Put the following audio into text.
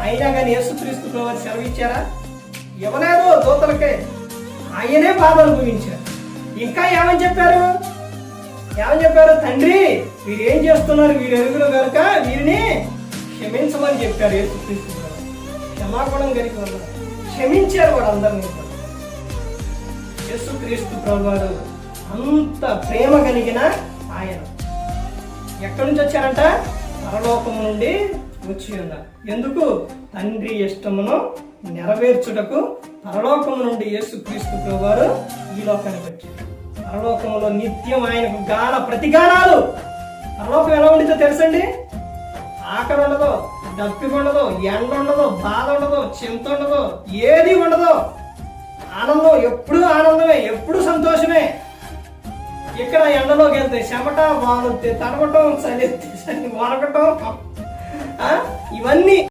అయినా కానీ యేసుక్రీస్తు ప్రభువారు సెలవు ఇచ్చారా? ఇవ్వలేదు దూతలకే. ఆయనే బాధ అనుభవించారు. ఇంకా ఏమని చెప్పారు? తండ్రి వీరు ఏం చేస్తున్నారు, వీరు ఎరుగులు కనుక వీరిని క్షమించమని చెప్పారు యేసుక్రీస్తు ప్రభువారు. క్షమాగుణం కలిగి ఉన్నారు, క్షమించారు వాళ్ళందరినీ. యేసుక్రీస్తు ప్రభువారు అంత ప్రేమ కలిగిన ఆయన ఎక్కడి నుంచి వచ్చారంట? పరలోకము నుండి వచ్చి ఉన్నారు. ఎందుకు? తండ్రి ఇష్టమును నెరవేర్చుటకు పరలోకము నుండి యేసుక్రీస్తు ప్రభువారు ఈ లోకానికి వచ్చారు. పరలోకంలో నిత్యం ఆయనకు గాన ప్రతిగానాలు. పరలోకం ఎలా ఉండితో తెలుసండి? ఆకలి ఉండదు, దప్పిక ఉండదు, ఎండ ఉండదు, బాధ ఉండదు, చింత ఉండదు, ఏది ఉండదు. ఆనందం, ఎప్పుడు ఆనందమే, ఎప్పుడు సంతోషమే. ఇక్కడ ఎండలోకి వెళ్తే చెమట, వానొత్తే తడవటం, చలి వనకటం, ఇవన్నీ